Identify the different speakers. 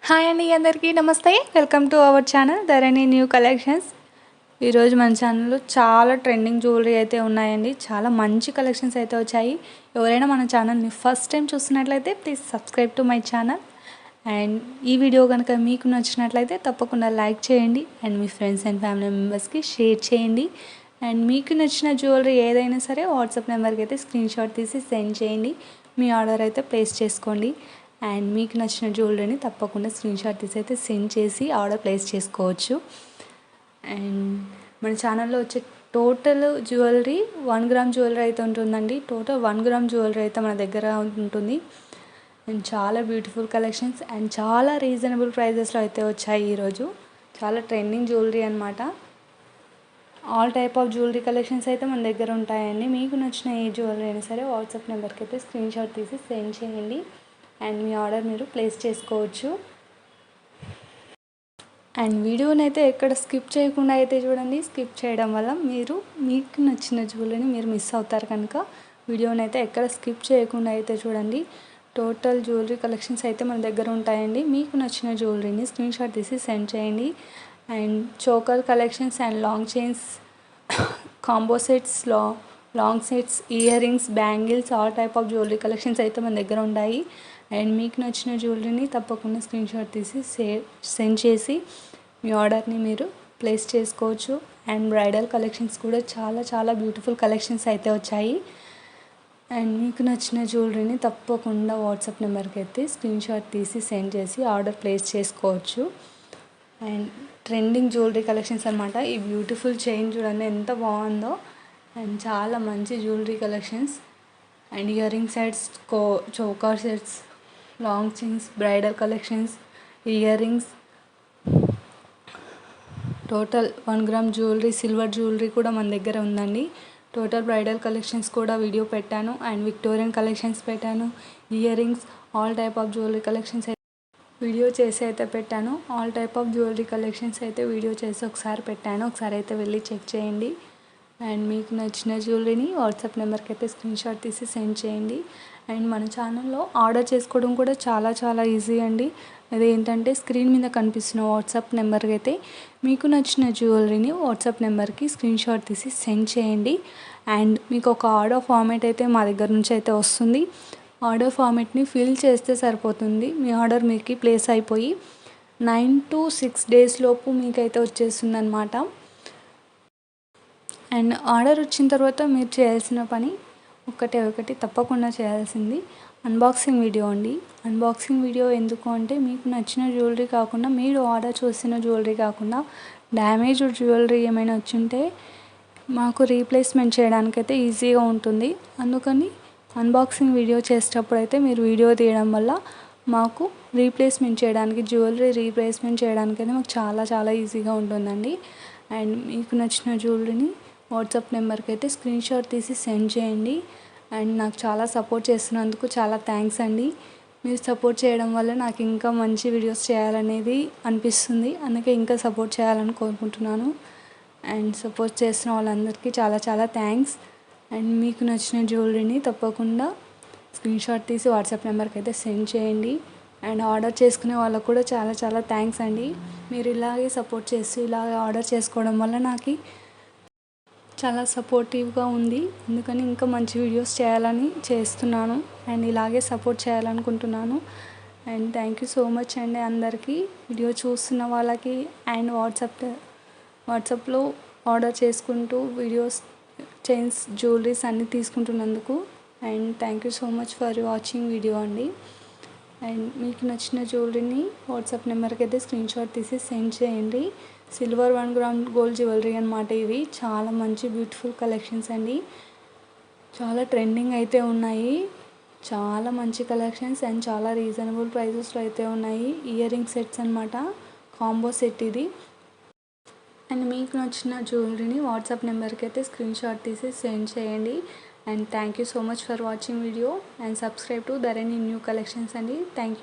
Speaker 1: Hi అండి, అందరికీ నమస్తే. Welcome to our channel Dharani new collections. ఈరోజు మన ఛానల్లో చాలా ట్రెండింగ్ జ్యువెలరీ అయితే ఉన్నాయండి. చాలా మంచి కలెక్షన్స్ అయితే వచ్చాయి. ఎవరైనా మన ఛానల్ని ఫస్ట్ టైం చూస్తున్నట్లయితే please subscribe to my channel. And ఈ వీడియో కనుక మీకు నచ్చినట్లయితే తప్పకుండా లైక్ చేయండి and me friends and family మెంబర్స్కి షేర్ చేయండి. అండ్ మీకు నచ్చిన జ్యువెలరీ ఏదైనా సరే వాట్సాప్ నెంబర్కి అయితే స్క్రీన్ షాట్ తీసి సెండ్ చేయండి. మీ ఆర్డర్ అయితే ప్లేస్ చేసుకోండి. అండ్ మీకు నచ్చిన జ్యువెలరీని తప్పకుండా స్క్రీన్ షాట్ తీసి అయితే సెండ్ చేసి ఆర్డర్ ప్లేస్ చేసుకోవచ్చు. అండ్ మన ఛానల్లో వచ్చే టోటల్ జ్యువెలరీ 1 గ్రామ్ జ్యువెలరీ అయితే ఉంటుందండి. టోటల్ 1 గ్రామ్ జ్యువెలరీ అయితే మన దగ్గర ఉంటుంది. అండ్ చాలా బ్యూటిఫుల్ కలెక్షన్స్ అండ్ చాలా రీజనబుల్ ప్రైజెస్లో అయితే వచ్చాయి. ఈరోజు చాలా ట్రెండింగ్ జ్యువెలరీ అనమాట. All type of jewellery collections అయితే మన దగ్గర ఉంటాయండి. మీకు నచ్చిన ఏ జ్యువెలరీ అయినా సరే వాట్సాప్ నెంబర్కి అయితే స్క్రీన్ షాట్ తీసి సెండ్ చేయండి అండ్ మీ ఆర్డర్ మీరు ప్లేస్ చేసుకోవచ్చు. అండ్ వీడియోని అయితే ఎక్కడ స్కిప్ చేయకుండా అయితే చూడండి. స్కిప్ చేయడం వల్ల మీకు నచ్చిన జ్యువెలరీని మీరు మిస్ అవుతారు కనుక వీడియోని అయితే ఎక్కడ స్కిప్ చేయకుండా అయితే చూడండి. టోటల్ జ్యువెలరీ కలెక్షన్స్ అయితే మన దగ్గర ఉంటాయండి. మీకు నచ్చిన జ్యువెలరీని స్క్రీన్ షాట్ తీసి సెండ్ చేయండి. And choker collections and long chains, combo sets, long sets, ear rings, bangles, all type of jewellery collections అయితే మన దగ్గర ఉంటాయి. అండ్ మీకు నచ్చిన జ్యువెలరీని తప్పకుండా స్క్రీన్ షాట్ తీసి సెండ్ చేసి మీ ఆర్డర్ని మీరు ప్లేస్ చేసుకోవచ్చు. అండ్ బ్రైడల్ కలెక్షన్స్ కూడా చాలా చాలా బ్యూటిఫుల్ కలెక్షన్స్ అయితే వచ్చాయి. అండ్ మీకు నచ్చిన జ్యువెలరీని తప్పకుండా వాట్సాప్ నెంబర్కి అయితే స్క్రీన్ షాట్ తీసి సెండ్ చేసి ఆర్డర్ ప్లేస్ చేసుకోవచ్చు. అండ్ ట్రెండింగ్ జ్యువెలరీ కలెక్షన్స్ అనమాట. ఈ బ్యూటిఫుల్ చైన్ చూడండి ఎంత బాగుందో. అండ్ చాలా మంచి jewellery collections and ear ring sets, choker sets, long chains, bridal collections, ear rings, total 1 gram jewellery, silver jewellery కూడా మన దగ్గర ఉందండి. టోటల్ బ్రైడల్ కలెక్షన్స్ కూడా వీడియో పెట్టాను అండ్ విక్టోరియన్ కలెక్షన్స్ పెట్టాను. Ear rings, all type of jewellery collections video చేసి అయితే పెట్టాను. All type of jewellery collections అయితే వీడియో చేసి ఒకసారి పెట్టాను. ఒకసారి అయితే వెళ్ళి చెక్ చేయండి. అండ్ మీకు నచ్చిన జ్యువెలరీని వాట్సాప్ నెంబర్కి అయితే స్క్రీన్ షాట్ తీసి సెండ్ చేయండి. అండ్ మన ఛానల్లో ఆర్డర్ చేసుకోవడం కూడా చాలా చాలా ఈజీ అండి. అదేంటంటే స్క్రీన్ మీద కనిపిస్తున్న వాట్సాప్ నెంబర్కి అయితే మీకు నచ్చిన జ్యువెలరీని వాట్సాప్ నెంబర్కి స్క్రీన్ షాట్ తీసి సెండ్ చేయండి. అండ్ మీకు ఒక ఆర్డర్ ఫార్మేట్ అయితే మా దగ్గర నుంచి అయితే వస్తుంది. ఆర్డర్ ఫార్మేట్ని ఫిల్ చేస్తే సరిపోతుంది. మీ ఆర్డర్ మీకు ప్లేస్ అయిపోయి 9 to 6 days లోపు మీకైతే వచ్చేస్తుంది అనమాట. అండ్ ఆర్డర్ వచ్చిన తర్వాత మీరు చేయాల్సిన పని ఒకటి తప్పకుండా చేయాల్సింది అన్బాక్సింగ్ వీడియో అండి. అన్బాక్సింగ్ వీడియో ఎందుకు అంటే మీకు నచ్చిన జ్యువెలరీ కాకుండా, మీరు ఆర్డర్ చేసిన జ్యువెలరీ కాకుండా డ్యామేజ్డ్ జ్యువెలరీ ఏమైనా వచ్చుంటే మాకు రీప్లేస్మెంట్ చేయడానికైతే ఈజీగా ఉంటుంది. అందుకని అన్బాక్సింగ్ వీడియో చేసేటప్పుడు అయితే మీరు వీడియో తీయడం వల్ల మాకు రీప్లేస్మెంట్ చేయడానికి, జ్యువెలరీ రీప్లేస్మెంట్ చేయడానికైతే మాకు చాలా చాలా ఈజీగా ఉంటుందండి. అండ్ మీకు నచ్చిన జ్యువెలరీని వాట్సాప్ నెంబర్కి అయితే స్క్రీన్ షాట్ తీసి సెండ్ చేయండి. అండ్ నాకు చాలా సపోర్ట్ చేస్తున్నందుకు చాలా థ్యాంక్స్ అండి. మీరు సపోర్ట్ చేయడం వల్ల నాకు ఇంకా మంచి వీడియోస్ చేయాలనేది అనిపిస్తుంది. అందుకే ఇంకా సపోర్ట్ చేయాలని కోరుకుంటున్నాను. అండ్ సపోర్ట్ చేస్తున్న వాళ్ళందరికీ చాలా చాలా థ్యాంక్స్. అండ్ మీకు నచ్చిన జ్యువెలరీని తప్పకుండా స్క్రీన్ షాట్ తీసి వాట్సాప్ నెంబర్కి అయితే సెండ్ చేయండి. అండ్ ఆర్డర్ చేసుకునే వాళ్ళకు కూడా చాలా చాలా థ్యాంక్స్ అండి. మీరు ఇలాగే సపోర్ట్ చేసి ఇలాగే ఆర్డర్ చేసుకోవడం వల్ల నాకు చాలా సపోర్టివ్గా ఉంది. అందుకని ఇంకా మంచి వీడియోస్ చేయాలని చేస్తున్నాను అండ్ ఇలాగే సపోర్ట్ చేయాలనుకుంటున్నాను. And thank you so much అండి అందరికీ, వీడియో చూస్తున్న వాళ్ళకి అండ్ వాట్సాప్లో ఆర్డర్ చేసుకుంటూ వీడియోస్, చైన్స్, జ్యువెలరీస్ అన్నీ తీసుకుంటున్నందుకు. And thank you so much for watching video అండి. అండ్ మీకు నచ్చిన జ్యువెలరీని వాట్సాప్ నెంబర్కి అయితే స్క్రీన్ షాట్ తీసి సెండ్ చేయండి. సిల్వర్ 1 గ్రామ్ గోల్డ్ జ్యువెలరీ అనమాట. ఇవి చాలా మంచి బ్యూటిఫుల్ కలెక్షన్స్ అండి. చాలా ట్రెండింగ్ అయితే ఉన్నాయి. చాలా మంచి కలెక్షన్స్ అండ్ చాలా రీజనబుల్ ప్రైజెస్లో అయితే ఉన్నాయి. ఇయర్ రింగ్ సెట్స్ అనమాట, కాంబో సెట్ ఇది. అండ్ మీకు నచ్చిన జ్యువెలరీని వాట్సాప్ నెంబర్కి అయితే స్క్రీన్ షాట్ తీసి సెండ్ చేయండి. And thank you so much for watching video and subscribe to Dharani new collections అండి. Thank you.